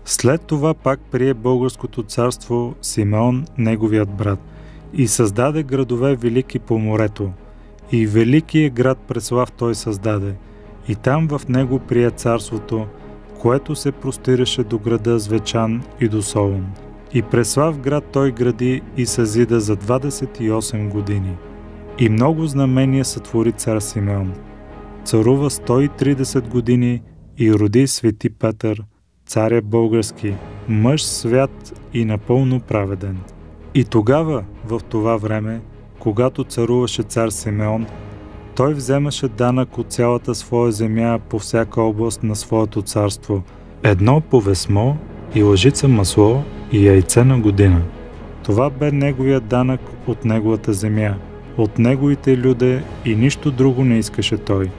След това пак прие българското царство Симеон, неговият брат, и създаде градове велики по морето. И великият град Преслав той създаде, и там в него прие царството, което се простираше до града Звечан и до Солун. И Преслав град той гради и съзида за 28 години. И много знамения сътвори цар Симеон. Царува 130 години и роди свети Петър, царя български, мъж свят и напълно праведен. И тогава, в това време, когато царуваше цар Симеон, той вземаше данък от цялата своя земя по всяка област на своето царство, едно повесмо и лъжица масло и яйце на година. Това бе неговият данък от неговата земя, от неговите люде, и нищо друго не искаше той.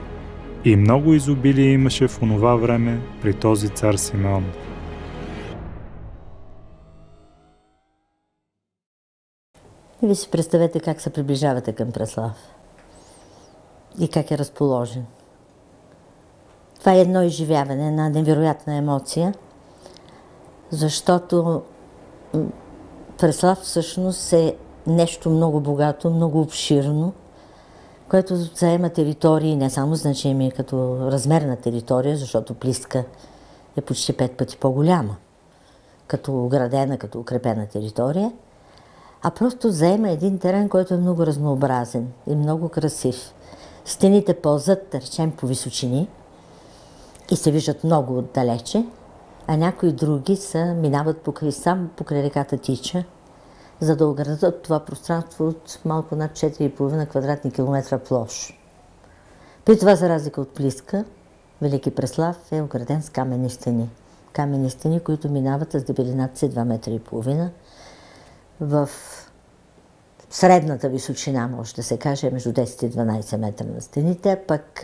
И много изобилие имаше в онова време при този цар Симеон. И ви си представете как се приближавате към Преслав и как е разположен. Това е едно изживяване, една невероятна емоция, защото Преслав всъщност е нещо много богато, много обширно, което заема територии, не само значение като размер на територия, защото Плиска е почти 5 пъти по-голяма, като оградена, като укрепена територия, а просто заема един терен, който е много разнообразен и много красив. Стените пълзат, да речем, по височини и се виждат много отдалече, а някои други минават покрай реката Тича, за да оградат това пространство от малко над 4,5 квадратни километра площ. При това, за разлика от Плиска, Велики Преслав е ограден с каменни стени. Каменни стени, които минават с дебелината си 2,5 метра. В средната височина, може да се каже, между 10 и 12 метра на стените, пък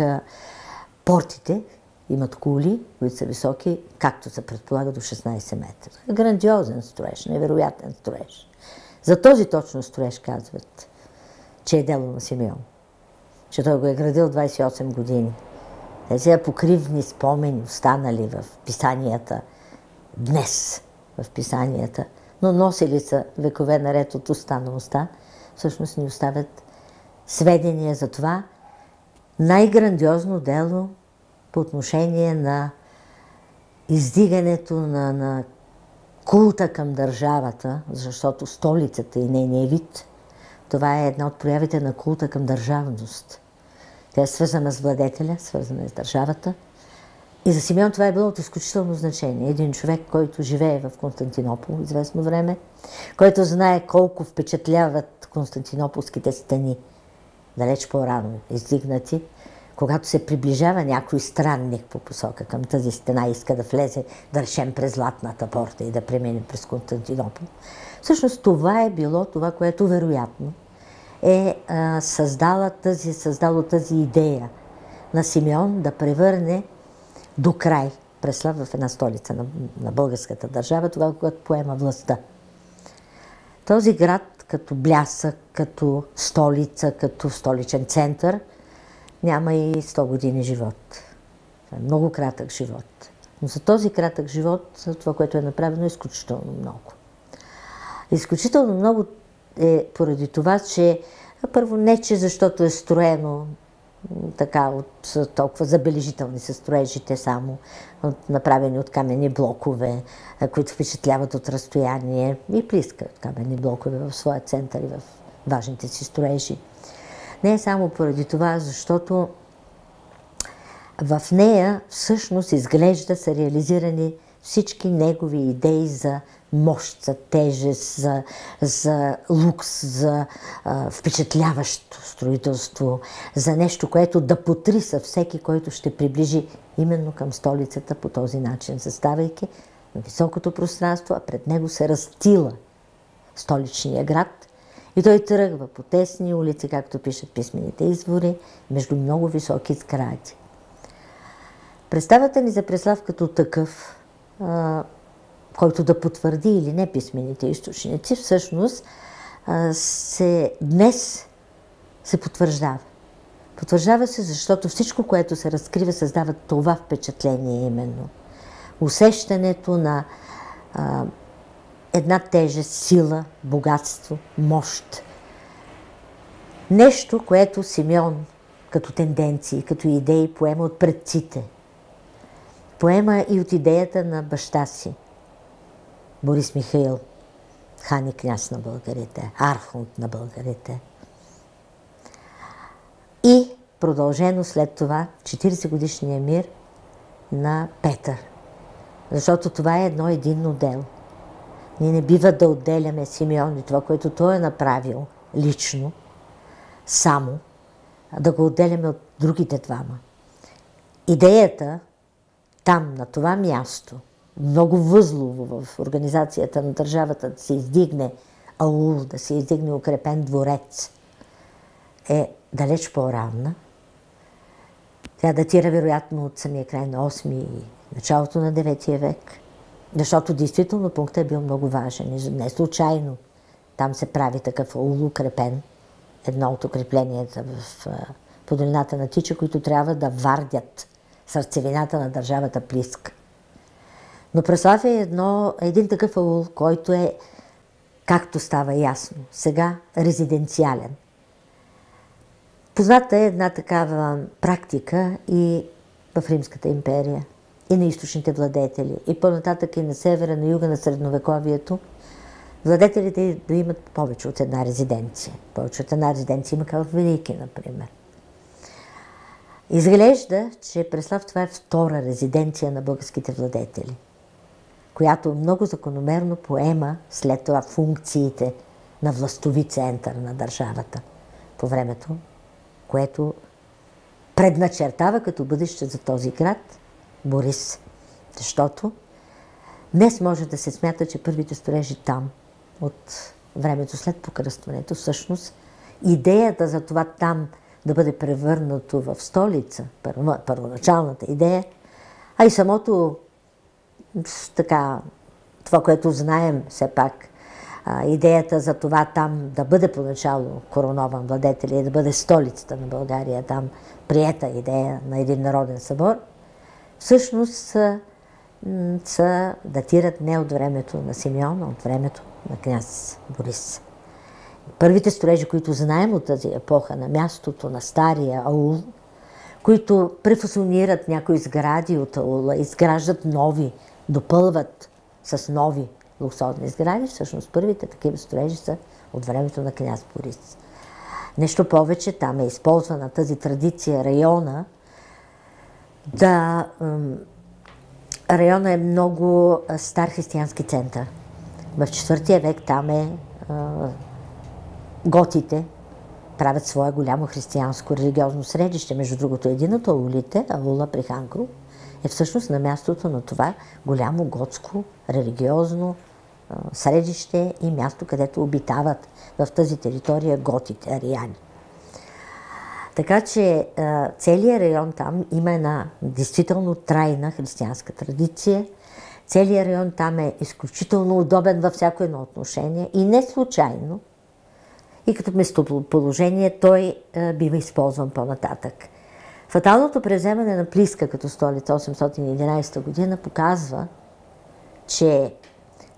портите имат кули, които са високи, както се предполага, до 16 метра. Грандиозен строеж, невероятен строеж. За този точно строеж казват, че е дело на Симеон, че той го е градил 28 години. Тези апокривни спомени, останали в писанията днес, в писанията, но носили са векове наред от уста на уста, всъщност ни оставят сведения за това най-грандиозно дело по отношение на издигането на култа към държавата, защото столицата и нейния вид, това е една от проявите на култа към държавност. Тя е свързана с владетеля, свързана с държавата. И за Симеон това е било от изключително значение. Един човек, който живее в Константинопол известно време, който знае колко впечатляват константинополските стени, далеч по-рано издигнати, когато се приближава някой странник по посока към тази стена и иска да влезе, да речем, през Златната порта и да премине през Константинопол. Всъщност това е било това, което вероятно е създало тази идея на Симеон да превърне до край Преслав в една столица на българската държава, тогава, когато поема властта. Този град като блясък, като столица, като столичен център, няма и 100 години живот. Това е много кратък живот. Но за този кратък живот, това, което е направено, е изключително много. Изключително много е поради това, че първо не, че защото е строено така от толкова забележителни са строежите само, направени от каменни блокове, които впечатляват от разстояние и Плиска от каменни блокове в своя център и в важните си строежи. Не е само поради това, защото в нея всъщност изглежда са реализирани всички негови идеи за мощ, за тежест, за лукс, за впечатляващо строителство, за нещо, което да потриса всеки, който ще приближи именно към столицата по този начин, заставайки на високото пространство, а пред него се разстила столичния град и той тръгва по тесни улици, както пишат писмените извори, между много високи сгради. Представата ни за Преслав като такъв, който да потвърди или не писмените източници, всъщност днес се потвърждава. Потвърждава се, защото всичко, което се разкрива, създава това впечатление именно. усещането на една тежест, сила, богатство, мощ. Нещо, което Симеон като тенденции, като идеи поема от предците. Поема и от идеята на баща си, Борис Михаил, хан и княз на българите, архонт на българите. И продължено след това 40-годишния мир на Петър. Защото това е едно единно дело. Ние не бива да отделяме Симеон и това, което той е направил лично, само, да го отделяме от другите двама. Идеята там, на това място, много възлово в организацията на държавата, да се издигне аул, да се издигне укрепен дворец, е далеч по-ранна. Тя датира вероятно от самия край на 8 и началото на 9 век, защото действително пунктът е бил много важен и не случайно там се прави такъв аул укрепен, едно от укрепленията по долината на Тича, които трябва да вардят сърцевината на държавата Плиска. Но Преслав е един такъв аул, който е, както става ясно, сега резиденциален. Позната е една такава практика и в Римската империя, и на източните владетели, и по-нататък и на севера, на юга на средновековието. Владетелите да имат повече от една резиденция. Повече от една резиденция има в Велики, например. Изглежда, че Преслав това е втора резиденция на българските владетели, която много закономерно поема след това функциите на властови център на държавата по времето, което предначертава като бъдеще за този град Борис. Защото днес може да се смята, че първите строежи там, от времето след покръстването, всъщност идеята за това там да бъде превърнато в столица, първоначалната идея, а и самото така, това, което знаем все пак, идеята за това там да бъде поначало коронован владетел и да бъде столицата на България, там приета идея на един народен събор, всъщност датират не от времето на Симеон, а от времето на княз Борис. Първите строежи, които знаем от тази епоха на мястото на стария аул, които префасонират някои сгради от аула, изграждат нови, допълват с нови луксозни сгради, всъщност първите такива строежи са от времето на княз Борис. Нещо повече, там е използвана тази традиция района, района е много стар християнски център. В IV век там готите правят свое голямо християнско религиозно средище. Между другото, един от аулите, аула при Ханкро, е всъщност на мястото на това голямо готско религиозно средище и място, където обитават в тази територия готите, ариани. Така че целият район там има една действително трайна християнска традиция. Целият район там е изключително удобен във всяко едно отношение и не случайно. И като местоположение той бива използван по-нататък. Фаталното превземане на Плиска като столица 811 година показва, че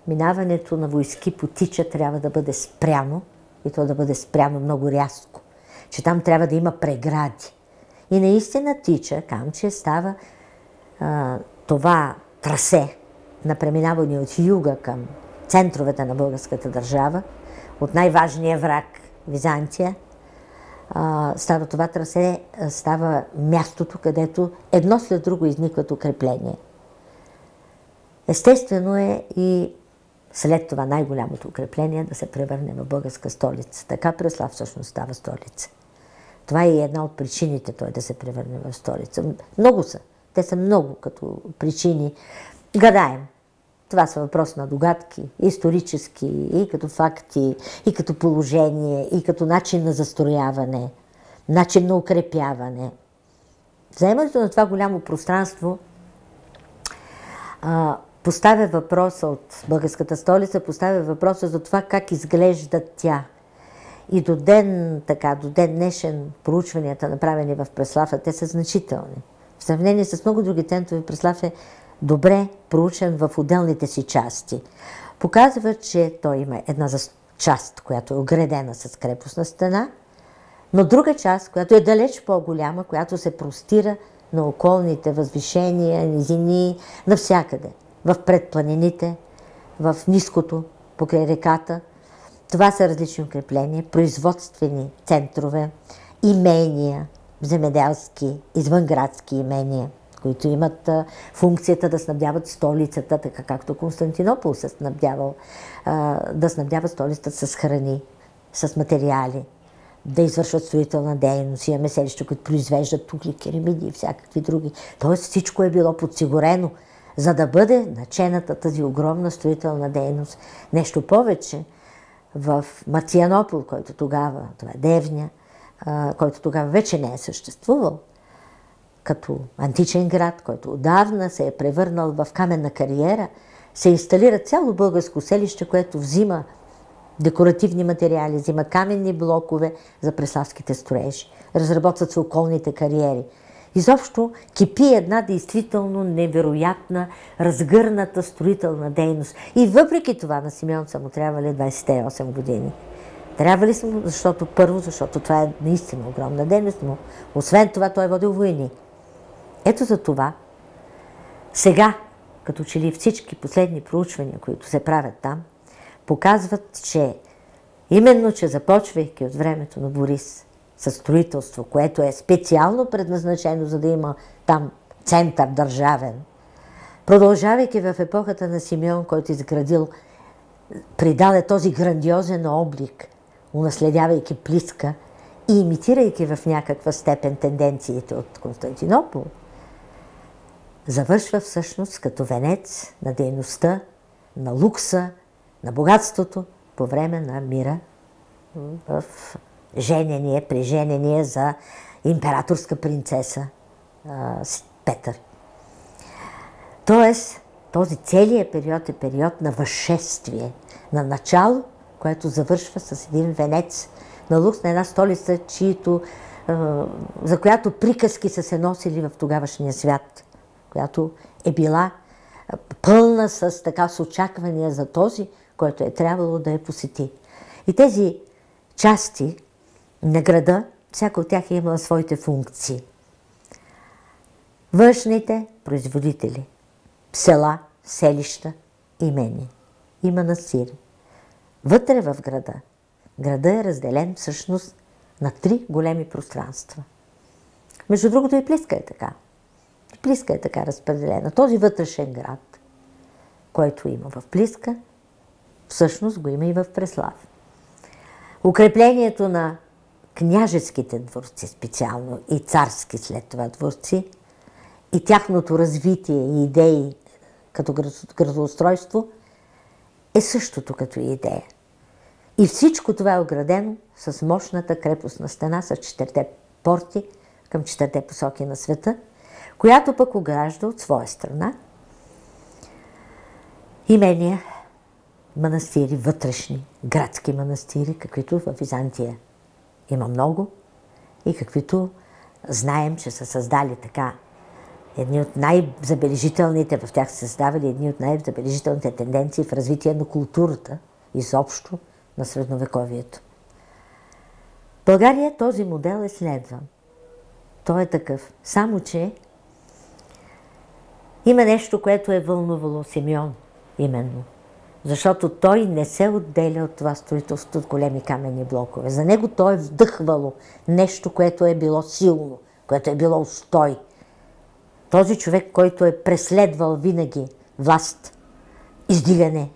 минаването на войски по Тича трябва да бъде спряно и то да бъде спряно много рязко, че там трябва да има прегради. И наистина Тича, Камчия, става това трасе на преминаване от юга към центровете на българската държава, от най-важния враг Византия, става това трасе, става мястото, където едно след друго изникват укрепления. Естествено е и след това най-голямото укрепление да се превърне в българска столица. Така Преслав всъщност става столица. Това е една от причините той да се превърне в столица. Много са. Те са много като причини. Гадаем. Това са въпрос на догадки, исторически, и като факти, и като положение, и като начин на застрояване, начин на укрепяване. Заемането на това голямо пространство поставя въпроса от българската столица, поставя въпроса за това как изглежда тя. И до ден днешен проучванията, направени в Преслав, те са значителни. В сравнение с много други центрове, Преслав е добре проучен в отделните си части. Показва, че той има една част, която е оградена с крепостна стена, но друга част, която е далеч по-голяма, която се простира на околните възвишения, низини, навсякъде. В предпланините, в ниското, покрай реката. Това са различни укрепления, производствени центрове, имения, земеделски, извънградски имения, които имат функцията да снабдяват столицата, така както Константинопол се снабдявал, да снабдяват столицата с храни, с материали, да извършват строителна дейност. Имаме селища, които произвеждат тухли, керамиди и всякакви други. Тоест всичко е било подсигурено, за да бъде начената тази огромна строителна дейност. Нещо повече, в Марцианопол, който тогава, това е Девня, който тогава вече не е съществувал, като античен град, който отдавна се е превърнал в каменна кариера, се инсталира цяло българско селище, което взима декоративни материали, взима каменни блокове за преславските строежи. Разработват се околните кариери. Изобщо кипи една действително невероятна, разгърната строителна дейност. И въпреки това на Симеон са му трябвали 28 години. Трябва ли са му? Защото първо, защото това е наистина огромна дейност, но освен това той е водил войни. Ето за това сега, като че ли всички последни проучвания, които се правят там, показват, че именно, че започвайки от времето на Борис със строителство, което е специално предназначено, за да има там център държавен, продължавайки в епохата на Симеон, който изградил, придал е този грандиозен облик, унаследявайки Плиска и имитирайки в някаква степен тенденциите от Константинопол, завършва всъщност като венец на дейността, на лукса, на богатството по време на мира в приженение за императорска принцеса Петър. Тоест, този целият период е период на възшествие, на начало, което завършва с един венец на лукс на една столица, за която приказки са се носили в тогавашния свят, която е била пълна с очаквания за този, който е трябвало да я посети. И тези части на града, всяка от тях е имала своите функции. Външните производители, села, селища, имения и манастири. Вътре в града, града е разделен всъщност на 3 големи пространства. Между другото и Плиска е така. Плиска е така разпределена. Този вътрешен град, който има в Плиска, всъщност го има и в Преслав. Укреплението на княжеските дворци специално и царски след това дворци и тяхното развитие и идеи като градоустройство е същото като идея. И всичко това е оградено с мощната крепостна стена с 4 порти към 4 посоки на света, която пък огражда от своя страна имения, манастири, вътрешни, градски манастири, каквито в Византия има много и каквито знаем, че са създали така едни от най-забележителните, в тях са създавали едни от най-забележителните тенденции в развитие на културата изобщо на средновековието. В България този модел е следван. Той е такъв. Само че има нещо, което е вълнувало Симеон именно. Защото той не се отделя от това строителство от големи каменни блокове. За него той е вдъхвало нещо, което е било силно, което е било устой. Този човек, който е преследвал винаги власт, издигане,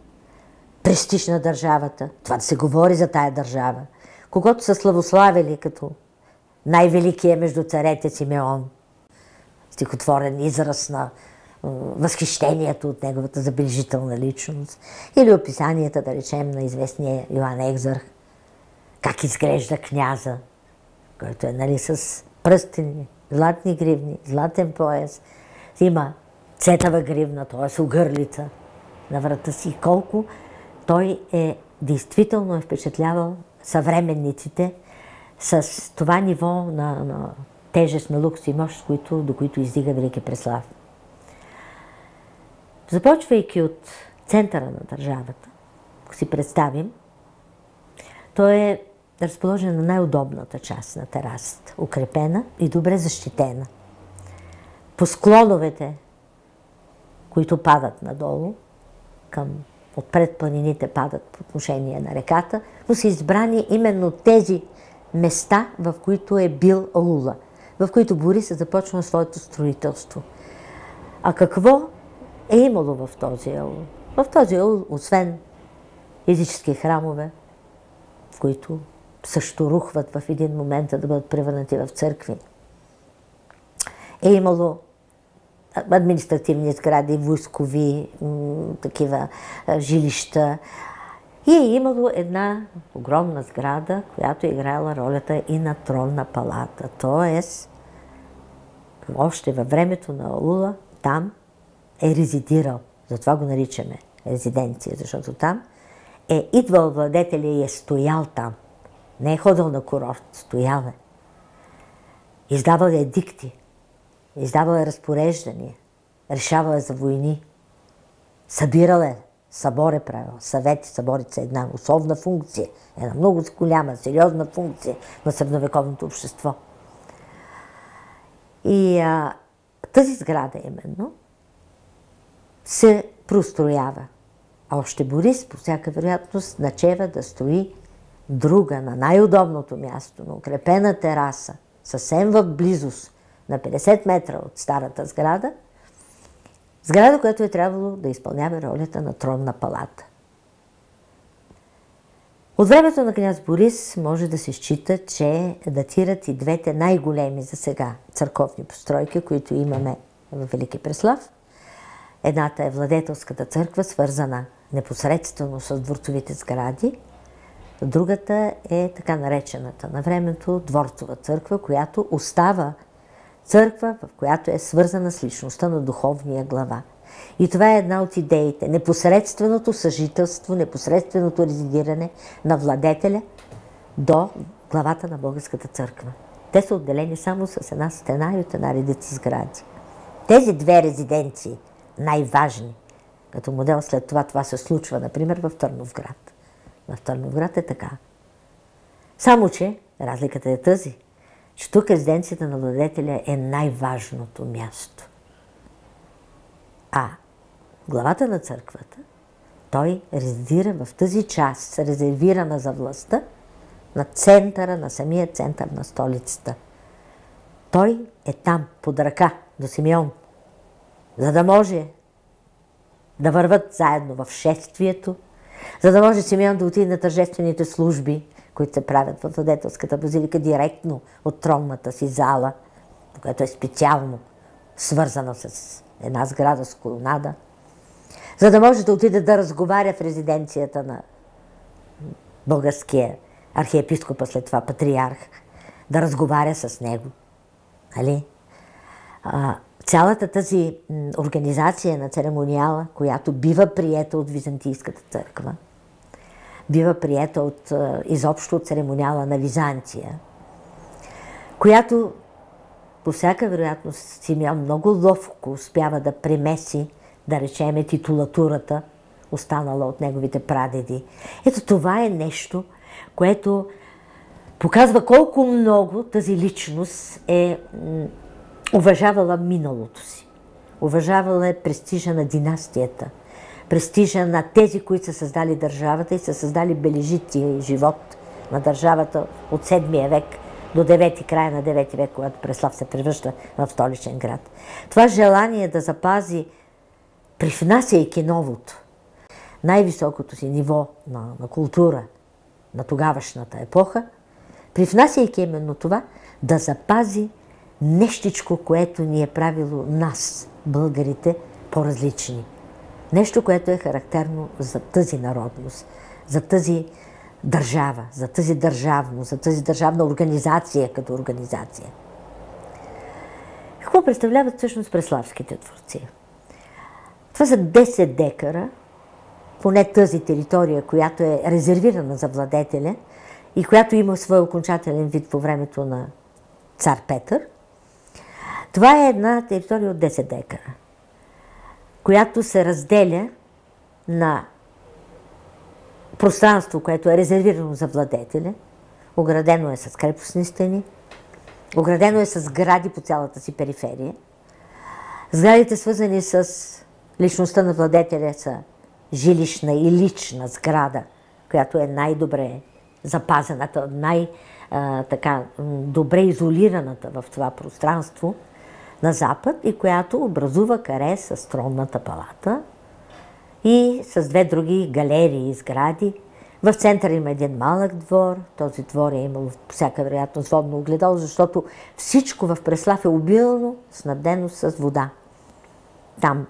престиж на държавата, това да се говори за тая държава, когато са славославили като най-великия между царете Симеон, стихотворен израз на възхищението от неговата забележителна личност, или описанията, да речем, на известния Йоан Екзарх, как изглежда княза, който е с пръстени, златни гривни, златен пояс, има цетава гривна, т.е. огърлица на врата си. Колко той действително е впечатлявал съвременниците с това ниво на тежест, на лукс и мощ, до които издига Велики Преслав. Започвайки от центъра на държавата, ако си представим, той е разположен на най-удобната част на терасата, укрепена и добре защитена. По склоновете, които падат надолу, отпред планините падат по отношение на реката, но са избрани именно тези места, в които е бил аула, в които Борис е започнал своето строителство. А какво е имало в този аул? В този аул, освен езически храмове, които също рухват в един момент да бъдат превърнати в църкви, е имало административни сгради, войскови, такива жилища. И е имало една огромна сграда, която е играла ролята и на тронна палата. Тоест, още във времето на аула, там е резидирал. Затова го наричаме резиденция, защото там е идвал владетеля и е стоял там. Не е ходил на курорт, стоял е. Издавал е едикти, издавал е разпореждания, решавал е за войни, събирал е, събор е правил, съвети, съборите са една основна функция, една много голяма, сериозна функция на средновековното общество. И тази сграда именно се простроява. А още Борис, по всяка вероятност, начева да строи друга, на най-удобното място, на укрепена тераса, съвсем в близост, на 50 метра от старата сграда, сграда, която е трябвало да изпълнява ролята на тронна палата. От времето на княз Борис може да се счита, че датират и двете най-големи за сега църковни постройки, които имаме в Велики Преслав. Едната е Владетелската църква, свързана непосредствено с дворцовите сгради. Другата е така наречената на времето Дворцова църква, която остава църква, в която е свързана с личността на духовния глава. И това е една от идеите. Непосредственото съжителство, непосредственото резидиране на владетеля до главата на Българската църква. Те са отделени само с една стена и от една редица сгради. Тези две резиденции, най-важни, като модел след това се случва, например, в Търновград. В Търновград е така. Само, че разликата е тази, че тук резиденцията на владетеля е най-важното място. А главата на църквата, той резидира в тази част, резервирана за властта, на центъра, на самия център на столицата. Той е там, под ръка до Симеон, за да може да върват заедно в шествието, за да може Симеон да отиде на тържествените служби, които се правят в Владетелската базилика директно от тронната си зала, която е специално свързана с една сграда с колонада, за да може да отиде да разговаря в резиденцията на българския архиепископ, след това патриарх, да разговаря с него. Нали? Цялата тази организация на церемониала, която бива приета от Византийската църква, бива приета изобщо от церемониала на Византия, която по всяка вероятност Симеон много ловко успява да премеси, да речеме, титулатурата, останала от неговите прадеди. Ето това е нещо, което показва колко много тази личност е уважавала миналото си. Уважавала е престижа на династията, престижа на тези, които са създали държавата и са създали бележития живот на държавата от 7 век до 9, края на 9 век, когато Преслав се превръща в столичен град. Това желание да запази, привнасяйки новото, най-високото си ниво на култура на тогавашната епоха, привнасяйки именно това, да запази нещичко, което ни е правило нас, българите, по-различни. Нещо, което е характерно за тази народност, за тази държава, за тази държавност, за тази държавна организация като организация. Какво представляват всъщност преславските дворци? Това са 10 декара, поне тази територия, която е резервирана за владетеля и която има своя окончателен вид по времето на цар Петър. Това е една територия от 10 декара. която се разделя на пространство, което е резервирано за владетеля, оградено е с крепостни стени, оградено е с сгради по цялата си периферия. Сградите, свързани с личността на владетеля, са жилищна и лична сграда, която е най-добре запазената, най-добре изолираната в това пространство на запад и която образува каре с тронната палата и с две други галерии и сгради. В центъра има един малък двор. Този двор е имал по всяка вероятност водно огледало, защото всичко в Преслав е обилно снабдено с вода. Там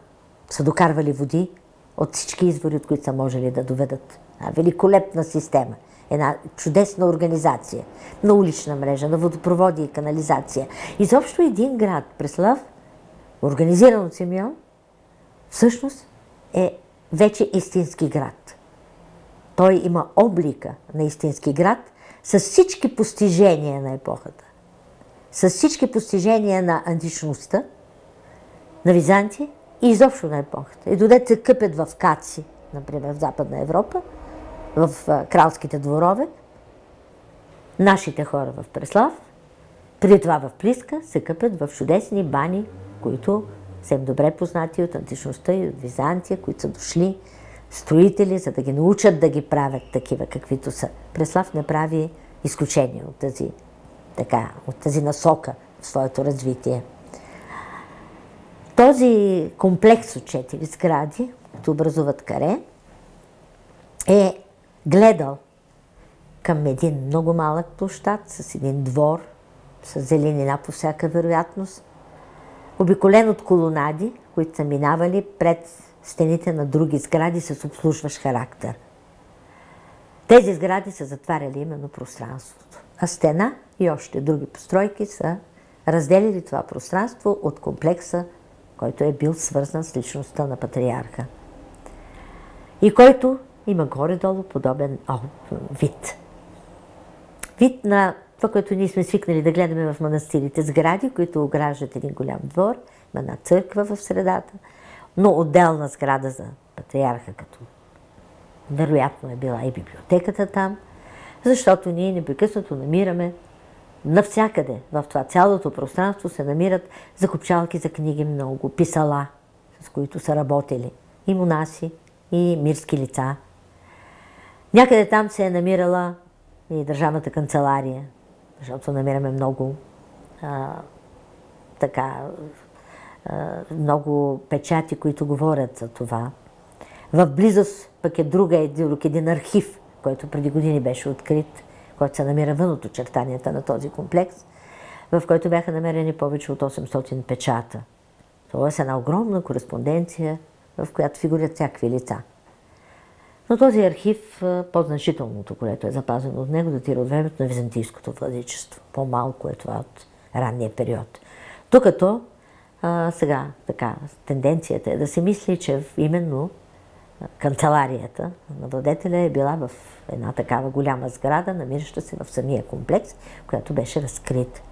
са докарвали води от всички извори, от които са можели да доведат. Великолепна система. Една чудесна организация на улична мрежа, на водопроводи и канализация. Изобщо един град, Преслав, организиран от Симеон, всъщност е вече истински град. Той има облика на истински град с всички постижения на епохата, с всички постижения на античността, на Византия и изобщо на епохата. И додето се къпят в Каци, например в Западна Европа, в кралските дворове, нашите хора в Преслав, преди това в Плиска, се къпят в чудесни бани, които са им добре познати от античността и от Византия, които са дошли строители, за да ги научат да ги правят такива, каквито са. Преслав не прави изключение от тази насока в своето развитие. Този комплекс от 4 сгради, които образуват каре, е гледал към един много малък площад с един двор, с зеленина по всяка вероятност, обиколен от колонади, които са минавали пред стените на други сгради с обслужващ характер. Тези сгради са затваряли именно пространството, а стена и още други постройки са разделили това пространство от комплекса, който е бил свързан с личността на патриарха и който има горе-долу подобен вид. Вид на това, което ние сме свикнали да гледаме в манастирите, сгради, които ограждат един голям двор, има една църква в средата, но отделна сграда за патриарха, като вероятно е била и библиотеката там, защото ние непрекъснато намираме навсякъде в това цялото пространство се намират закопчалки за книги много, писала, с които са работили и монаси, и мирски лица. Някъде там се е намирала и държавната канцелария, защото намираме много печати, които говорят за това. В близост пък е друг един архив, който преди години беше открит, който се намира вън от очертанията на този комплекс, в който бяха намерени повече от 800 печата. Тоест една огромна кореспонденция, в която фигурят всякакви лица. Но този архив, по-значителното, което е запазено от него, датира от времето на византийското владичество. По-малко е това от ранния период. Докато сега тенденцията е да се мисли, че именно канцеларията на владетеля е била в една такава голяма сграда, намираща се в самия комплекс, която беше разкрит.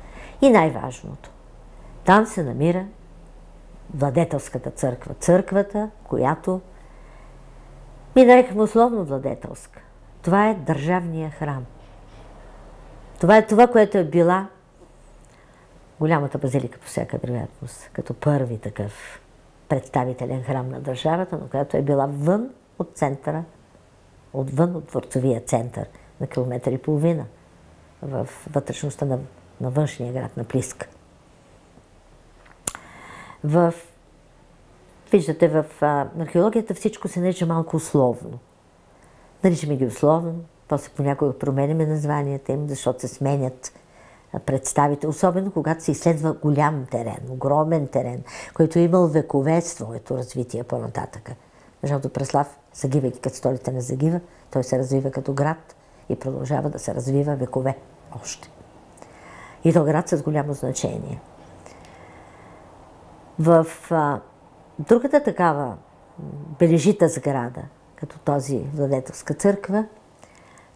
И най-важното, там се намира владетелската църква. Църквата, която ми нарекахме условно владетелска. Това е държавния храм. Това е това, което е била голямата базилика по всяка вероятност, като първи такъв представителен храм на държавата, но която е била вън от центъра, отвън от дворцовия център на километър и половина, в вътрешността на външния град, на Плиска. Виждате, в археологията всичко се нарича малко условно. Наричаме ги условно, после понякога променяме названията им, защото се сменят представите, особено когато се изследва голям терен, огромен терен, който е имал векове своето развитие по-нататъка. Защото Преслав, загивайки като столица не загива, той се развива като град и продължава да се развива векове още. И то град с голямо значение. В другата такава бележита сграда, като този владетелска църква,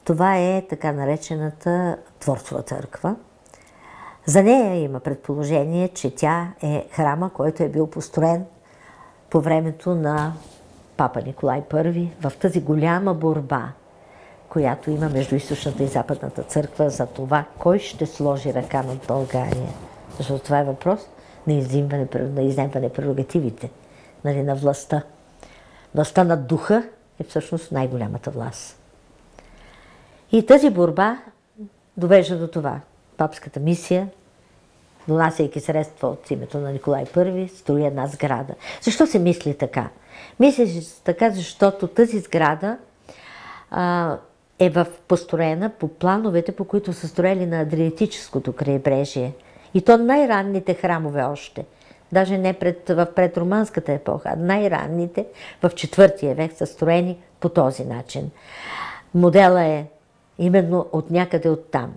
това е така наречената Дворцова църква. За нея има предположение, че тя е храма, който е бил построен по времето на папа Николай I, в тази голяма борба, която има между източната и западната църква за това, кой ще сложи ръка над България. Защото това е въпрос на изземване прерогативите, нали, на властта. Властта над духа е всъщност най-голямата власт. И тази борба довежда до това. Папската мисия, донасяйки средства от името на Николай I, строи една сграда. Защо се мисли така? Мисли се така, защото тази сграда е построена по плановете, по които са строили на Адриатическото крайбрежие. И то най-ранните храмове още. Даже не в предроманската епоха, а най-ранните в IV век са строени по този начин. Модела е именно от някъде оттам.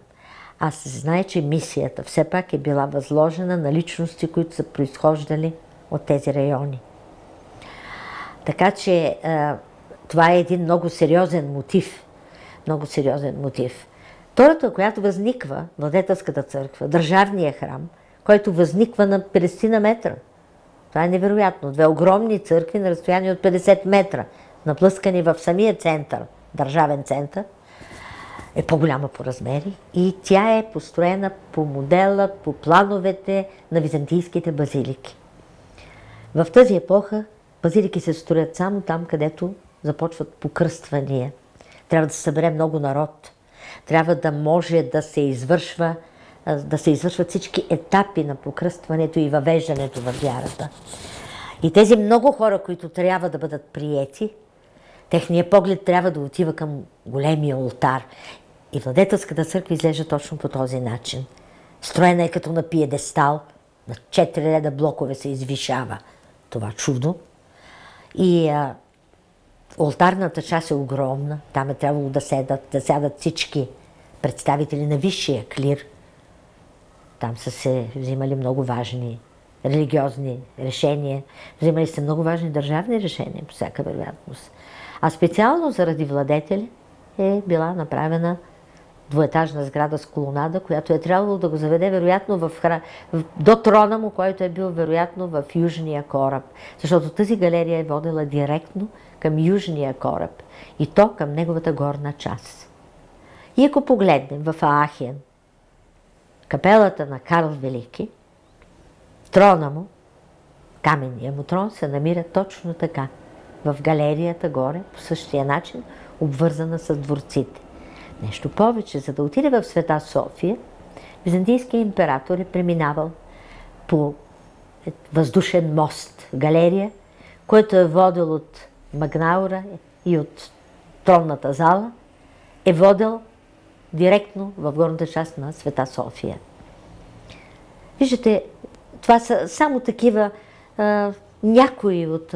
Аз се знае, че мисията все пак е била възложена на личности, които са произхождали от тези райони. Така че това е един много сериозен мотив. Много сериозен мотив. Втората, която възниква, Владетелската църква, държавния храм, който възниква на 50 метра. Това е невероятно. Две огромни църкви на разстояние от 50 метра, наплъскани в самия център, държавен център, е по-голяма по размери и тя е построена по модела, по плановете на византийските базилики. В тази епоха базилики се строят само там, където започват покръствания. Трябва да се събере много народ. Трябва да може да се извършват всички етапи на покръстването и въвеждането в вярата. И тези много хора, които трябва да бъдат приети, техният поглед трябва да отива към големия олтар. И Владетелската църква изглежда точно по този начин. Строена е като на пиедестал, на 4 реда блокове се извишава това чудо. И олтарната част е огромна, там е трябвало да сядат всички представители на висшия клир. Там са се взимали много важни религиозни решения, взимали се много важни държавни решения, по всяка вероятност. А специално заради владетели е била направена двуетажна сграда с колонада, която е трябвало да го заведе вероятно до трона му, който е бил вероятно в Южния кораб. Защото тази галерия е водила директно към Южния кораб и то към неговата горна част. И ако погледнем в Аахен, капелата на Карл Велики, трона му, каменния му трон се намира точно така, в галерията горе, по същия начин, обвързана с дворците. Нещо повече, за да отиде в Света София, византийският император е преминавал по въздушен мост, галерия, който е водил от Магнаура и от тронната зала, е водил директно в горната част на Света София. Виждате, това са само такива някои от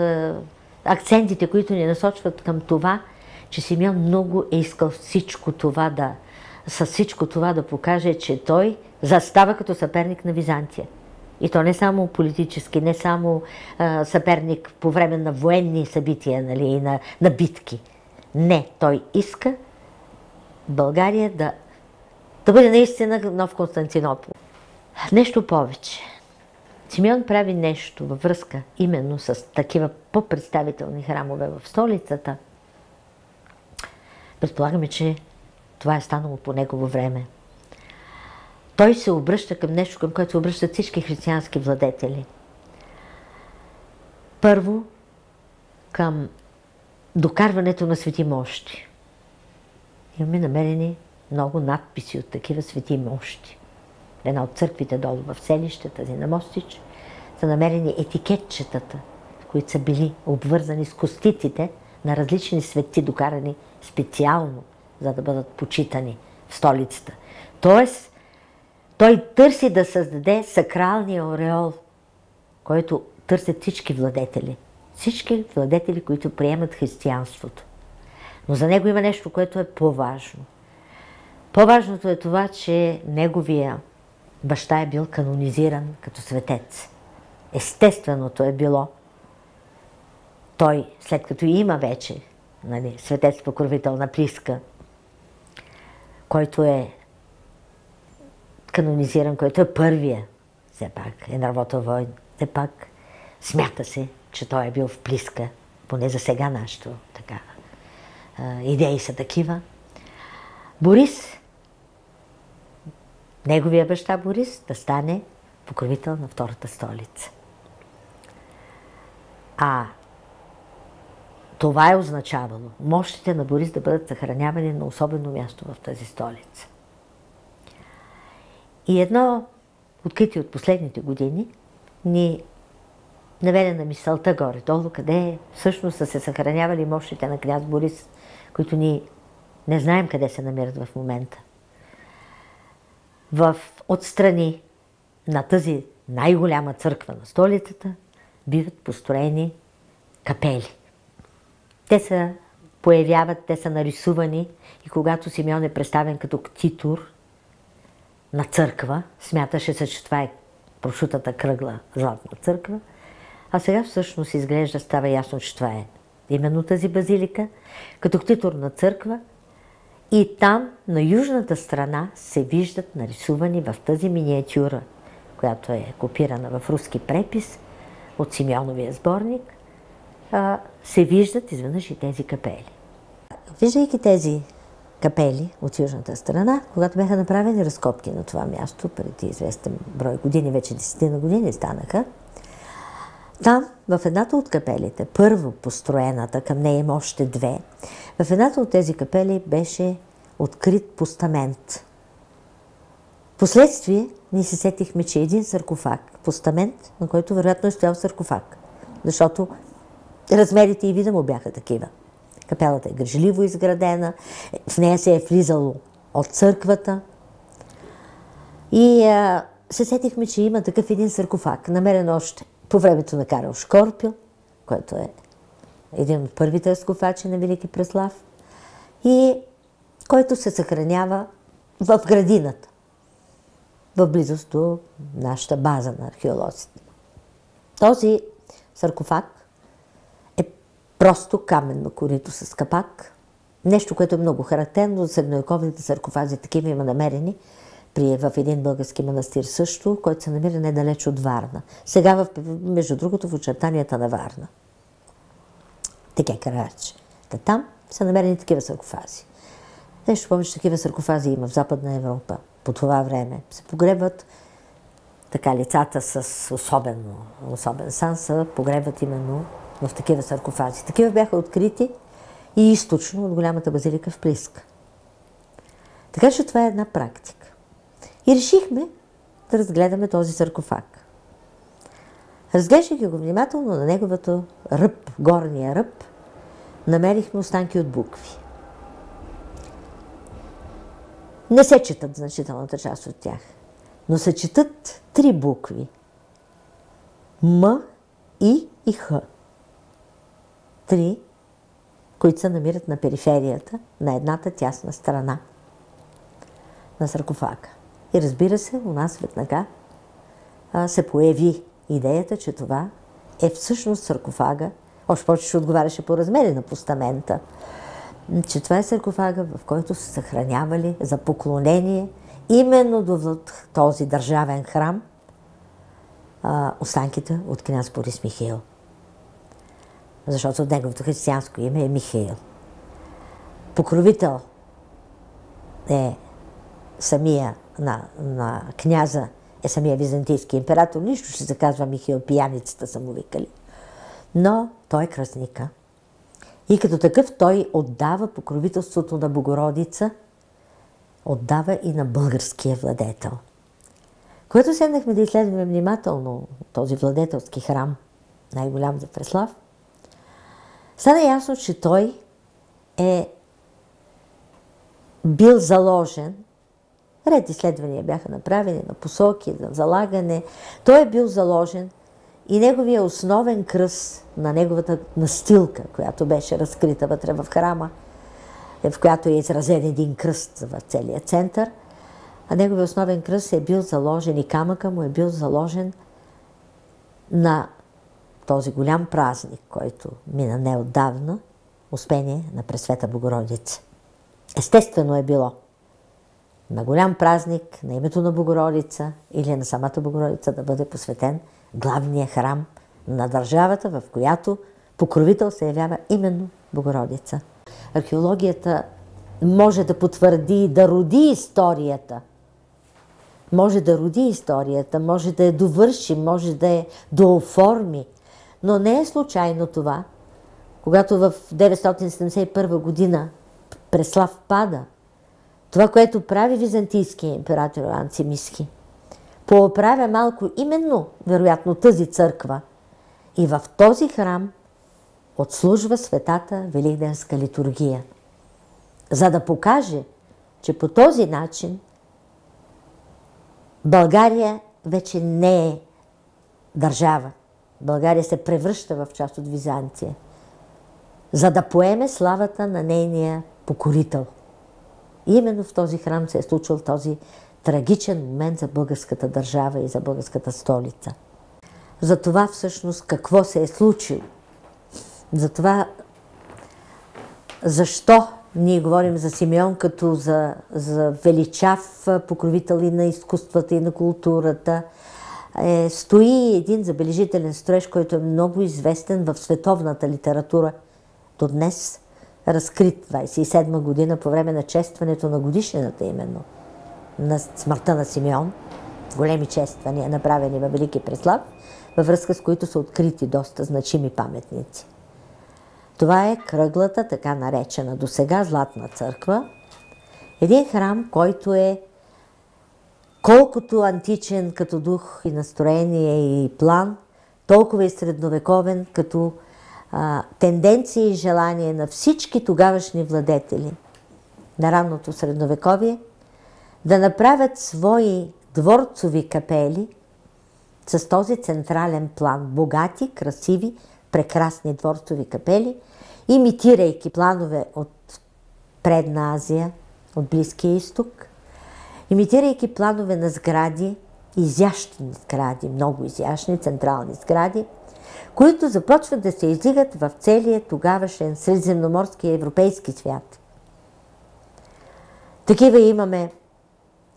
акцентите, които ни насочват към това, че Симеон много е искал с всичко това да покаже, че той застава като съперник на Византия. И то не само политически, не само съперник по време на военни събития, нали, и на битки. Не, той иска България да бъде наистина нов Константинопол. Нещо повече. Симеон прави нещо във връзка именно с такива по-представителни храмове в столицата. Предполагаме, че това е станало по негово време. Той се обръща към нещо, към което се обръщат всички християнски владетели. Първо, към докарването на свети мощи. Имаме намерени много надписи от такива свети мощи. Една от църквите долу в селище, тази на Мостич, са намерени етикетчетата, които са били обвързани с костиците на различни светци, докарани специално, за да бъдат почитани в столицата. Тоест, той търси да създаде сакралния ореол, който търсят всички владетели. Всички владетели, които приемат християнството. Но за него има нещо, което е по-важно. По-важното е това, че неговия баща е бил канонизиран като светец. Естественото е било той, след като има вече светец покровител на Плиска, който е канонизиран, който е първия, все пак, Енарвото войн, все пак смята се, че той е бил в Плиска, поне за сега нашето така. Идеи са такива. Борис, неговия баща Борис, да стане покровител на втората столица. А това е означавало мощите на Борис да бъдат съхранявани на особено място в тази столица. И едно откритие от последните години ни наведе на мисълта горе-долу, къде всъщност са се съхранявали мощите на княз Борис, които ние не знаем къде се намират в момента. Отстрани на тази най-голяма църква на столицата биват построени капели. Те се появяват, те са нарисувани и когато Симеон е представен като ктитор на църква, смяташе се, че това е прошутата кръгла златна църква, а сега всъщност изглежда, става ясно, че това е именно тази базилика, като ктитор на църква, и там на южната страна се виждат нарисувани в тази миниатюра, която е копирана в руски препис от Симеоновия сборник, се виждат изведнъж и тези капели. Виждайки тези капели от южната страна, когато бяха направени разкопки на това място, преди известен брой години, вече 10 на години станаха, там, в едната от капелите, първо построената, към нея има още две, в едната от тези капели беше открит постамент. Впоследствие ние се сетихме, че един саркофаг, постамент, на който вероятно е стоял саркофаг, защото размерите и вида му бяха такива. Капелата е грижливо изградена, в нея се е влизало от църквата и се сетихме, че има такъв един саркофаг, намерен още по времето на Карл Шкорпил, който е един от първите разкопачи на Велики Преслав, и който се съхранява в градината, в близост до нашата база на археолозите. Този саркофаг е просто каменно корито с капак, нещо, което е много характерно за средновековните саркофази, такива има намерени в един български манастир също, който се намира недалеч от Варна. Сега, между другото, в очертанията на Варна. Теке Карач. Там са намерени такива саркофази. Нещо повече такива саркофази има в Западна Европа. По това време се погребват така лицата с особен сан, се погребват именно в такива саркофази. Такива бяха открити и източно от голямата базилика в Плиска. Така че това е една практика. И решихме да разгледаме този саркофаг. Разглеждайки го внимателно на неговото ръб, горния ръб, намерихме останки от букви. Не се четат значителната част от тях, но се четат 3 букви. М, И и Х. 3, които се намират на периферията на едната тясна страна на саркофага. И разбира се, у нас веднага се появи идеята, че това е всъщност саркофага, още повече ще отговаряше по размери на постамента, че това е саркофага, в който са съхранявали за поклонение именно до този държавен храм останките от княз Борис Михаил. Защото неговото християнско име е Михаил. Покровител е самия на княза е самия византийски император. Нищо ще се казва Михаил, пияницата са му викали. Но той е кръстника. И като такъв той отдава покровителството на Богородица, отдава и на българския владетел. Когато седнахме да изследваме внимателно този владетелски храм, най-голям за Преслав, стана ясно, че той е бил заложен. Ред изследвания бяха направени на посоки, на залагане. Той е бил заложен и неговия основен кръст на неговата настилка, която беше разкрита вътре в храма, в която е изразен един кръст в целия център, а неговия основен кръст е бил заложен и камъка му е бил заложен на този голям празник, който мина неотдавна, Успение на Пресвета Богородица. Естествено е било на голям празник, на името на Богородица или на самата Богородица да бъде посветен главния храм на държавата, в която покровител се явява именно Богородица. Археологията може да потвърди, да роди историята. Може да роди историята, може да я довърши, може да я дооформи. Но не е случайно това, когато в 971 година Преслав пада, това, което прави византийският император Йоан Цимиски, пооправя малко именно, вероятно, тази църква и в този храм отслужва светата Великденска литургия, за да покаже, че по този начин България вече не е държава. България се превръща в част от Византия, за да поеме славата на нейния покорител. И именно в този храм се е случил този трагичен момент за българската държава и за българската столица. За това всъщност какво се е случило. За това защо ние говорим за Симеон като за величав покровител и на изкуствата и на културата. Стои един забележителен строеж, който е много известен в световната литература до днес, разкрит 27 година по време на честването на годишнината именно на смъртта на Симеон. Големи чествания, направени във Велики Преслав, във връзка с които са открити доста значими паметници. Това е кръглата, така наречена досега Златна църква. Един храм, който е колкото античен като дух и настроение и план, толкова и средновековен като тенденция и желание на всички тогавашни владетели на ранното средновековие да направят свои дворцови капели с този централен план. Богати, красиви, прекрасни дворцови капели, имитирайки планове от Предна Азия, от Близкия изток, имитирайки планове на сгради, изящни сгради, много изящни, централни сгради, които започват да се издигат в целия тогавашен средиземноморски и европейски свят. Такива имаме,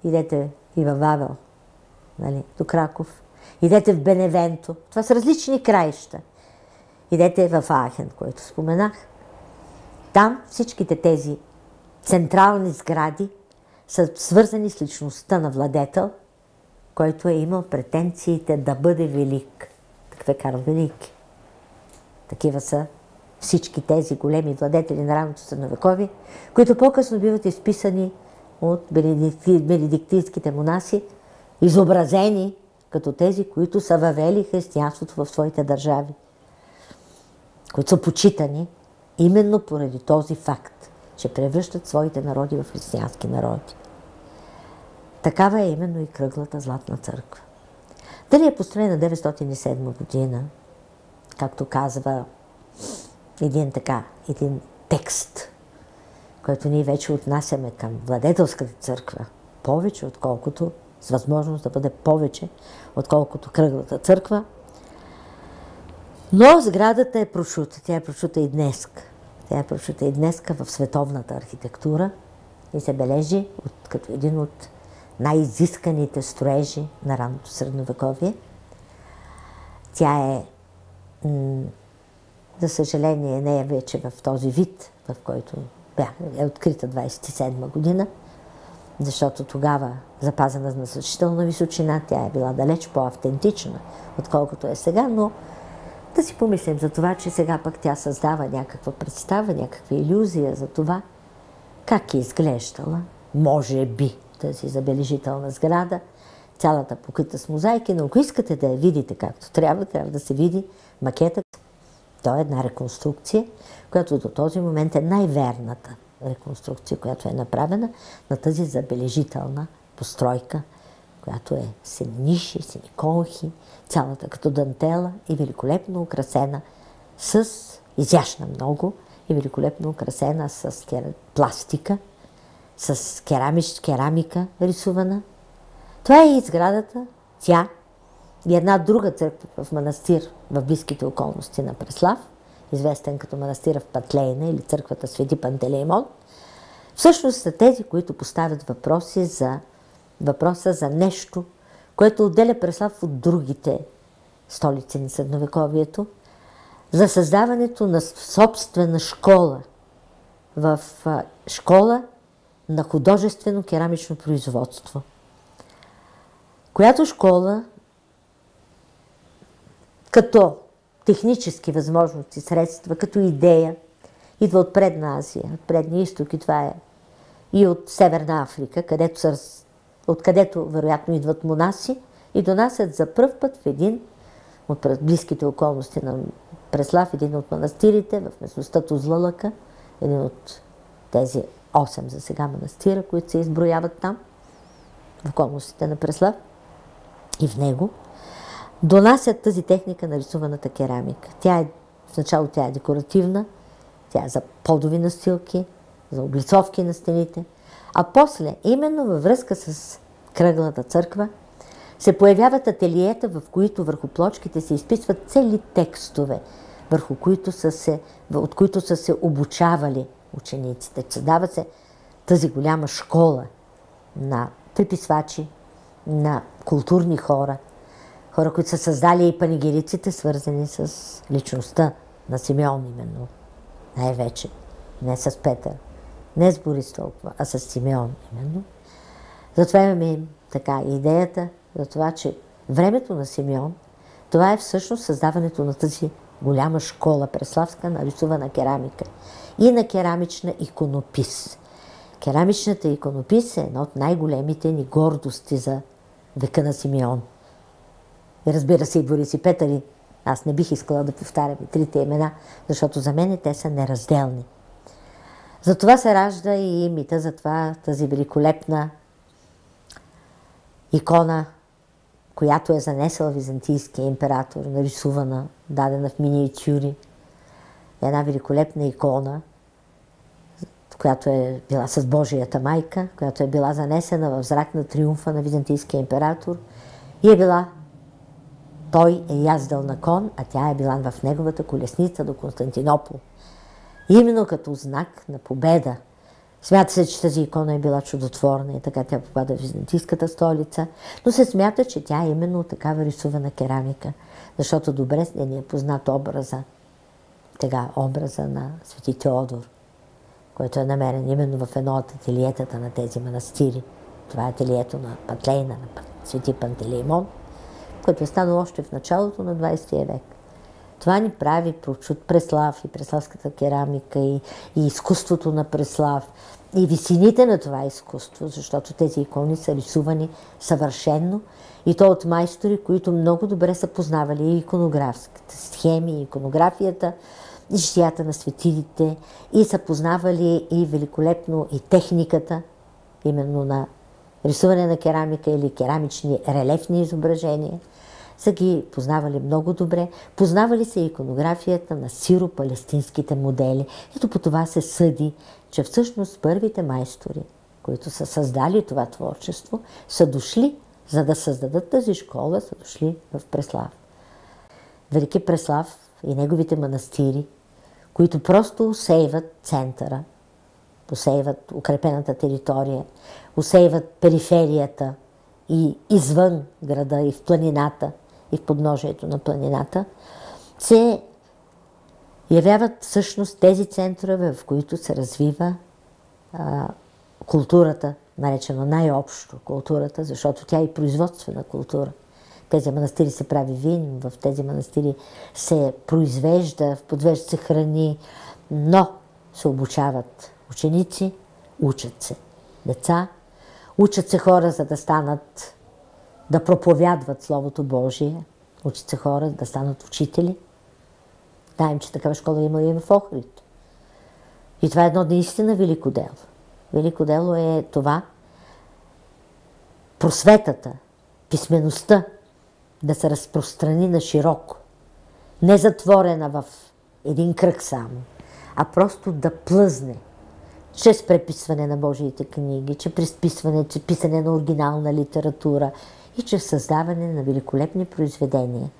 идете и във Вавел, нали, до Краков, идете в Беневенто, това са различни краища. Идете в Ахен, който споменах. Там всичките тези централни сгради са свързани с личността на владетел, който е имал претенциите да бъде велик. Такъв е Карл Велики. Такива са всички тези големи владетели на ранното средновековие, които по-късно биват изписани от бенедиктинските монаси, изобразени като тези, които са въвели християнството в своите държави, които са почитани именно поради този факт, че превръщат своите народи в християнски народи. Такава е именно и кръглата Златна църква. Дали е построена 907 година, както казва един текст, който ние вече отнасяме към владетелската църква, повече отколкото, с възможност да бъде повече, отколкото кръглата църква. Но сградата е прошута. Тя е прошута и днес. Тя е прошута и днес в световната архитектура и се бележи като един от най-изисканите строежи на ранното средновековие. Тя е, за съжаление, не е вече в този вид, в който е открита 27 година, защото тогава запазена на значителна височина, тя е била далеч по-автентична, отколкото е сега, но да си помислим за това, че сега пък тя създава някаква представа, някаква илюзия за това, как е изглеждала, може би, тази забележителна сграда, цялата покрита с мозайки, но ако искате да я видите както трябва да се види макета. То е една реконструкция, която до този момент е най-верната реконструкция, която е направена на тази забележителна постройка, която е с ниши, с конхи, цялата като дантела и великолепно украсена с изящна много и великолепно украсена с пластика, с керамика рисувана. Това е и сградата, тя и една друга църква в манастир в близките околности на Преслав, известен като манастира в Патлейна или църквата Свети Пантелеймон, всъщност са тези, които поставят въпроса за нещо, което отделя Преслав от другите столици на средновековието, за създаването на собствена школа, в школа на художествено керамично производство, която школа като технически възможности, средства, като идея, идва от Предна Азия, от Предния изток, и това е и от Северна Африка, откъдето вероятно идват монаси и донасят за пръв път в един от близките околности на Преслав, един от манастирите в местността Тузлалъка, един от тези 8 за сега манастира, които се изброяват там, в околностите на Преслав, и в него донасят тази техника на рисуваната керамика. В начало тя е декоративна, тя е за подови настилки, за облицовки на стените, а после, именно във връзка с кръглата църква, се появяват ателиета, в които върху плочките се изписват цели текстове, от които са се обучавали учениците. Създава се тази голяма школа на преписвачи, на културни хора, които са създали и панегириците, свързани с личността на Симеон именно, най-вече, не с Петър, не с Борис толкова, а с Симеон именно. Затова имаме така идеята за това, че времето на Симеон, това е всъщност създаването на тази голяма школа преславска на рисувана керамика и на керамична иконопис. Керамичната иконопис е една от най-големите ни гордости за века на Симеон. И разбира се, и Борис и Петър, аз не бих искала да повтарям и трите имена, защото за мен те са неразделни. Затова се ражда и мита за това, тази великолепна икона, която е занесъл византийския император, нарисувана, дадена в миниатюри. Една великолепна икона, която е била с Божията майка, която е била занесена в зрак на триумфа на византийския император и е била, той е яздал на кон, а тя е била в неговата колесница до Константинопол. И именно като знак на победа. Смята се, че тази икона е била чудотворна и така тя попада в византийската столица, но се смята, че тя е именно такава рисувана керамика, защото добре ни е познат образа на Свети Теодор, който е намерен именно в едно от ателиетата на тези манастири. Това е ателието на Пантлейна, на Свети Пантелеймон, което е станало още в началото на 20 век. Това ни прави прочут Преслав и преславската керамика и изкуството на Преслав и висините на това изкуство, защото тези икони са рисувани съвършенно и то от майстори, които много добре са познавали и иконографските схеми, и иконографията, и житията на светилите, и са познавали и великолепно и техниката, именно на рисуване на керамика или керамични релефни изображения. Са ги познавали много добре. Познавали се и иконографията на сиро-палестинските модели. Ето по това се съди, че всъщност първите майстори, които са създали това творчество, са дошли, за да създадат тази школа, са дошли в Преслав. Велики Преслав и неговите манастири, които просто усейват центъра, усейват укрепената територия, усейват периферията и извън града, и в планината, и в подножието на планината, се явяват всъщност тези центрове, в които се развива културата, наречена най-общо културата, защото тя е производствена култура. В тези манастири се прави вин, в тези манастири се произвежда, подвеждат се храни, но се обучават ученици, учат се деца, учат се хора, за да станат, да проповядват Словото Божие, учат се хора да станат учители. Знаем, че такава школа има и в Охрид. И това е едно наистина велико дело. Велико дело е това просветата, писмеността да се разпространи на широко. Не затворена в един кръг само, а просто да плъзне чрез преписване на Божиите книги, чрез писане на оригинална литература и чрез създаване на великолепни произведения.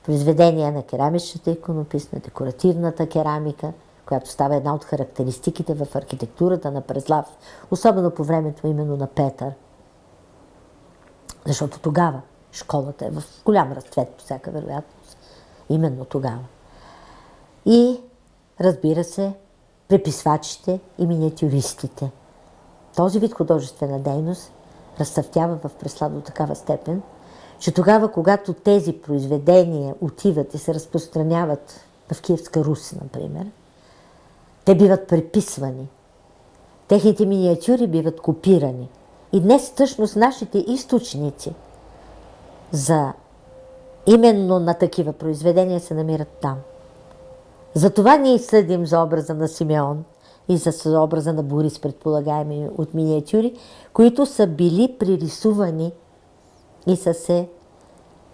Произведения на керамичната иконопис, на декоративната керамика, която става една от характеристиките в архитектурата на Преслав, особено по времето именно на Петър. Защото тогава школата е в голям разцвет, по всяка вероятност. именно тогава. И, разбира се, преписвачите и миниатюристите. Този вид художествена дейност разцъфтява в Преслав до такава степен, че тогава, когато тези произведения отиват и се разпространяват в Киевска Русь, например, те биват преписвани. Техните миниатюри биват копирани. И днес всъщност нашите източници за именно на такива произведения се намират там. Затова ние съдим за образа на Симеон и за образа на Борис, предполагаеми от миниатюри, които са били пририсувани и са се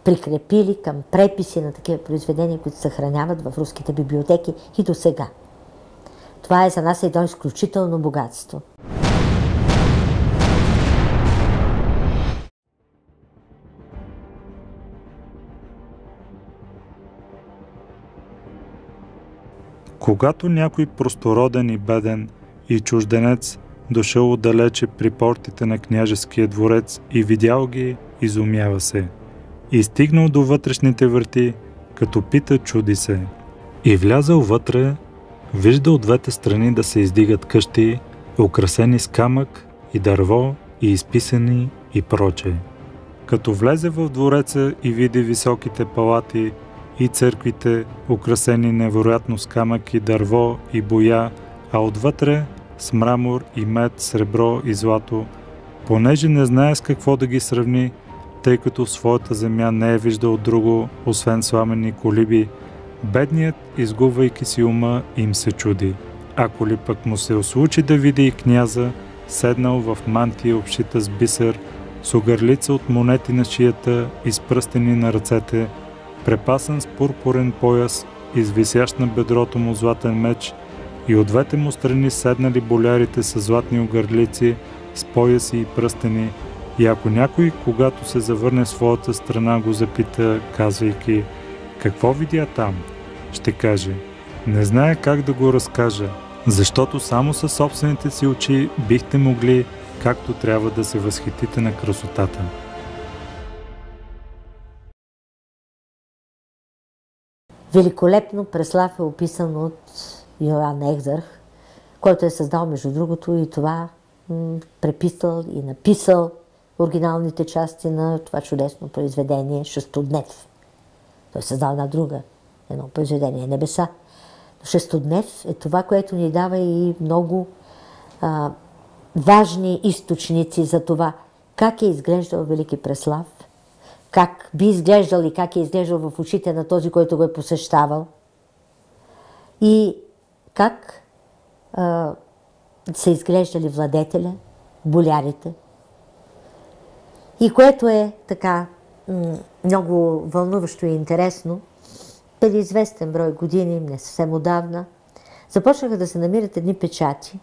прикрепили към преписи на такива произведения, които се съхраняват в руските библиотеки и до сега. Това е за нас едно изключително богатство. Когато някой простороден и беден и чужденец дошъл отдалече при портите на княжеския дворец и видял ги, изумява се. И стигнал до вътрешните врати, като пита, чуди се. И влязъл вътре, вижда от двете страни да се издигат къщи, украсени с камък и дърво и изписани и проче. Като влезе в двореца и види високите палати и църквите, украсени невероятно с камък и дърво и боя, а отвътре с мрамор и мед, сребро и злато, понеже не знае с какво да ги сравни, тъй като в своята земя не е виждал друго, освен сламени колиби, бедният, изгубвайки си ума, им се чуди. Ако ли пък му се случи да види и княза, седнал в мантия обшита с бисер, с огърлица от монети на шията и с пръстени на ръцете, препасан с пурпурен пояс, извисящ на бедрото му златен меч, и от двете му страни седнали болярите с златни огърлици, с пояси и пръстени, и ако някой, когато се завърне в своята страна, го запита, казвайки: какво видя там? Ще каже: не зная как да го разкажа, защото само със собствените си очи бихте могли както трябва да се възхитите на красотата. Великолепно Преслав е описан от Йоан Екзарх, който е създал, между другото, и това преписал и написал оригиналните части на това чудесно произведение Шестоднев. Той е създал едно произведение Небеса. Но Шестоднев е това, което ни дава и много важни източници за това как е изглеждал Велики Преслав, как би изглеждал и как е изглеждал в очите на този, който го е посещавал, и как са изглеждали владетеля, болярите. И което е така много вълнуващо и интересно, преди известен брой години, не съвсем отдавна, започнаха да се намират едни печати,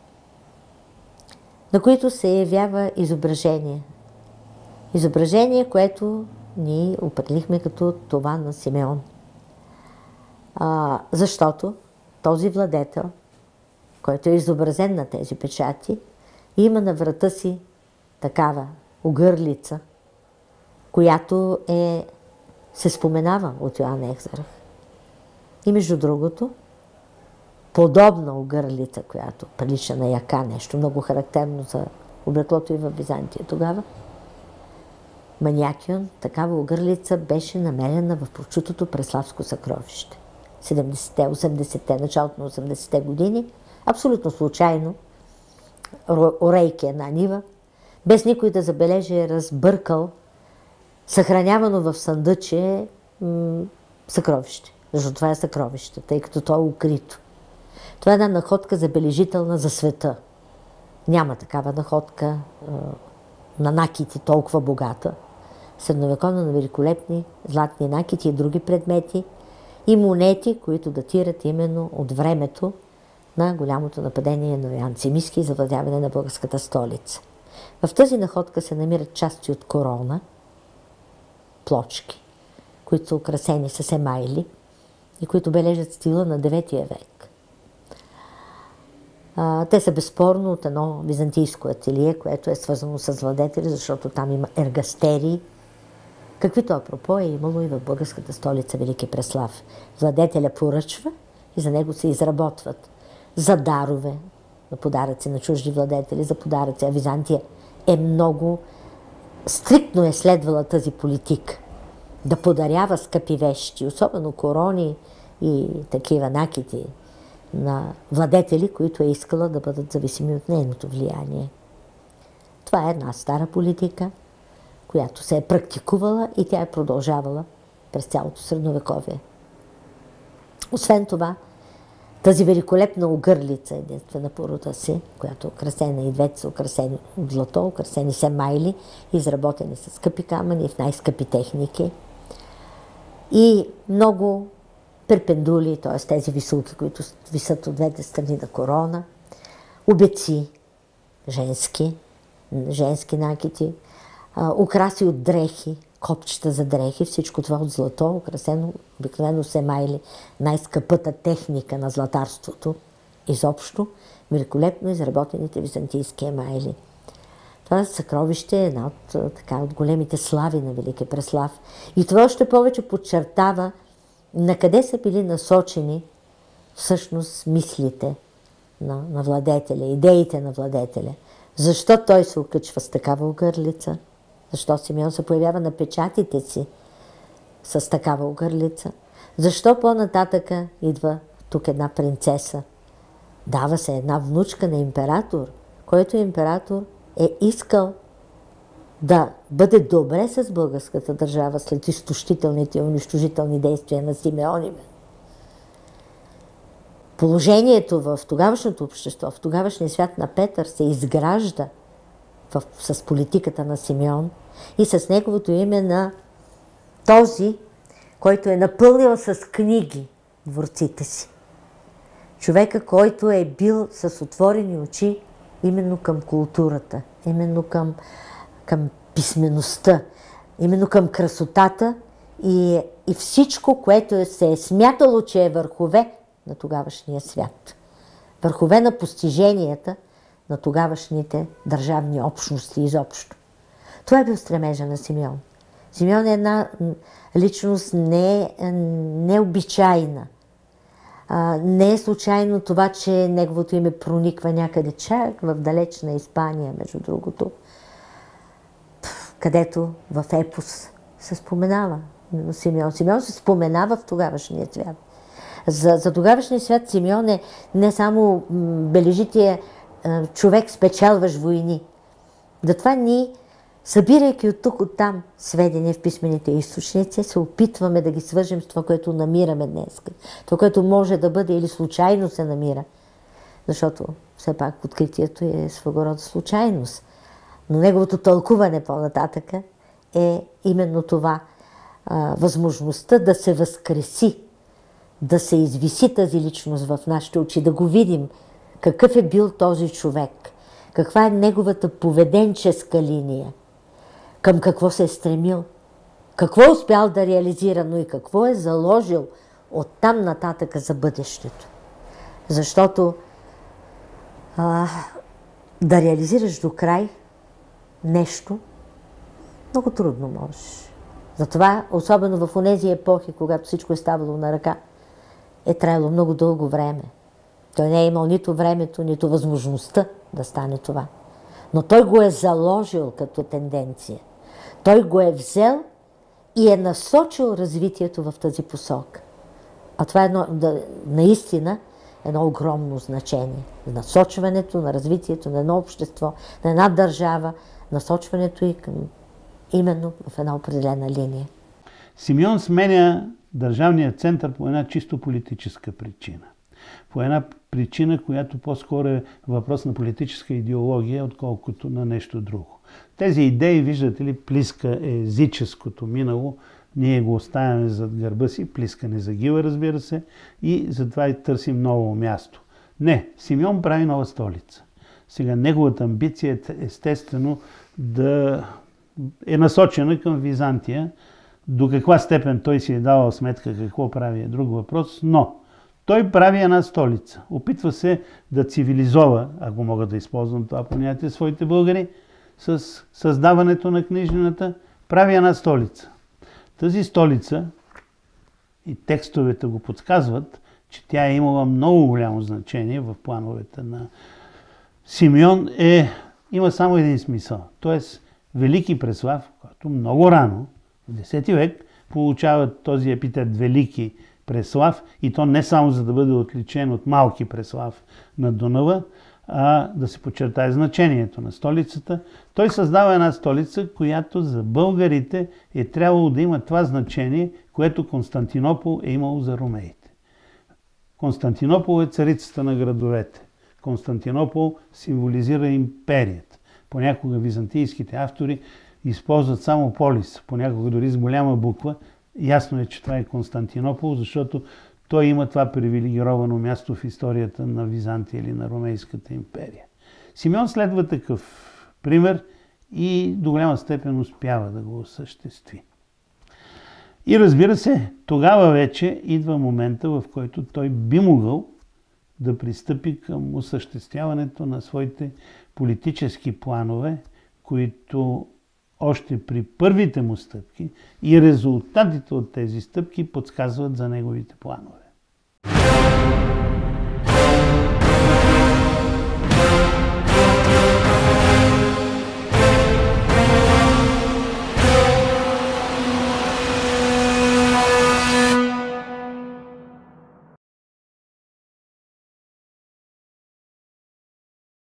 на които се явява изображение. Изображение, което ние определихме като това на Симеон. Защото този владетел, който е изобразен на тези печати, има на врата си такава огърлица, която се споменава от Йоан Екзарх. И между другото, подобна огърлица, която прилича на яка, нещо много характерно за облеклото и в Византия тогава, Маниакион, такава огърлица беше намерена в прочутото Преславско съкровище. 70-те, 80-те, началото на 80-те години, абсолютно случайно, орейки една нива, без никой да забележи, е разбъркал съхранявано в съндъче съкровище. Защото това е съкровище, тъй като то е укрито. Това е една находка забележителна за света. Няма такава находка на накити толкова богата. Средновековна на великолепни златни накити и други предмети и монети, които датират именно от времето на голямото нападение на Йоан Цимиски и завладяване на българската столица. В тази находка се намират части от корона, плочки, които са украсени с емайли и които бележат стила на 9 век. Те са безспорно от едно византийско ателие, което е свързано с владетели, защото там има ергастерии, каквито апропо е имало и в българската столица Велики Преслав. Владетеля поръчва и за него се изработват за дарове, на подаръци на чужди владетели, за подаръци. А Византия е много стриктно е следвала тази политика. Да подарява скъпи вещи, особено корони и такива накити на владетели, които е искала да бъдат зависими от нейното влияние. Това е една стара политика, която се е практикувала и тя е продължавала през цялото средновековие. Освен това, тази великолепна огърлица, единствена по рода си, която е украсена, и двете са украсени от злато, украсени с емайли, изработени с скъпи камъни в най-скъпи техники. И много перпендули, т.е. тези висулки, които висят от двете страни на корона, обеци, женски накити, украси от дрехи, копчета за дрехи, всичко това от злато, украсено обикновено с емайли, най-скъпата техника на златарството, изобщо, великолепно изработените византийски емайли. Това съкровище е една от големите слави на Велики Преслав. И това още повече подчертава на къде са били насочени всъщност мислите на владетеля, идеите на владетеля. Защо той се окачва с такава огърлица? Защо Симеон се появява на печатите си с такава огърлица? Защо по-нататъка идва тук една принцеса? Дава се една внучка на император, който император е искал да бъде добре с българската държава след изтощителните и унищожителни действия на Симеон. Положението в тогавашното общество, в тогавашния свят на Петър се изгражда с политиката на Симеон и с неговото име на този, който е напълнил с книги дворците си. Човека, който е бил с отворени очи именно към културата, именно към писмеността, именно към красотата и всичко, което се е смятало, че е върхове на тогавашния свят. Върхове на постиженията на тогавашните държавни общности изобщо. Това е бил стремежа на Симеон. Симеон е една личност необичайна. Не е случайно това, че неговото име прониква някъде чак в далечна Испания, между другото, където в епос се споменава Симеон. Симеон се споменава в тогавашния свят. За тогавашния свят Симеон е не само бележития човек, спечелващ войни. Затова ние, събирайки от тук, от там сведения в писмените източници, се опитваме да ги свържем с това, което намираме днес. Това, което може да бъде или случайно се намира. Защото все пак откритието е своего рода случайност. Но неговото тълкуване по-нататъка е именно това. Възможността да се възкреси, да се извиси тази личност в нашите очи, да го видим какъв е бил този човек, каква е неговата поведенческа линия, към какво се е стремил, какво е успял да реализира, но и какво е заложил оттам нататъка за бъдещето. Защото да реализираш до край нещо, много трудно можеш. Затова, особено в онези епохи, когато всичко е ставало на ръка, е траяло много дълго време. Той не е имал нито времето, нито възможността да стане това. Но той го е заложил като тенденция. Той го е взел и е насочил развитието в тази посока. А това е наистина едно огромно значение. Насочването на развитието на едно общество, на една държава, насочването и към именно в една определена линия. Симеон сменя държавния център по една чисто политическа причина. По една причина, която по-скоро е въпрос на политическа идеология, отколкото на нещо друго. Тези идеи, виждате ли, Плиска е езическото минало, ние го оставяме зад гърба си, Плиска не загива, разбира се, и затова и търсим ново място. Не, Симеон прави нова столица. Сега неговата амбиция е естествено да е насочена към Византия. До каква степен той си е давал сметка какво прави е друг въпрос, но той прави една столица. Опитва се да цивилизова, ако мога да използвам това понятие, своите българи с създаването на книжнината, прави една столица. Тази столица, и текстовете го подсказват, че тя е имала много голямо значение в плановете на Симеон, има само един смисъл. Тоест, Велики Преслав, който много рано, в 10 век, получава този епитет Велики Преслав, и то не само за да бъде отличен от Малки Преслав на Дунава, а да се подчертае значението на столицата. Той създава една столица, която за българите е трябвало да има това значение, което Константинопол е имало за ромеите. Константинопол е царицата на градовете. Константинопол символизира империята. Понякога византийските автори използват само полис, понякога дори с голяма буква. Ясно е, че това е Константинопол, защото той има това привилегировано място в историята на Византия или на Ромейската империя. Симеон следва такъв пример и до голяма степен успява да го осъществи. И разбира се, тогава вече идва момента, в който той би могъл да пристъпи към осъществяването на своите политически планове, които още при първите му стъпки и резултатите от тези стъпки подсказват за неговите планове.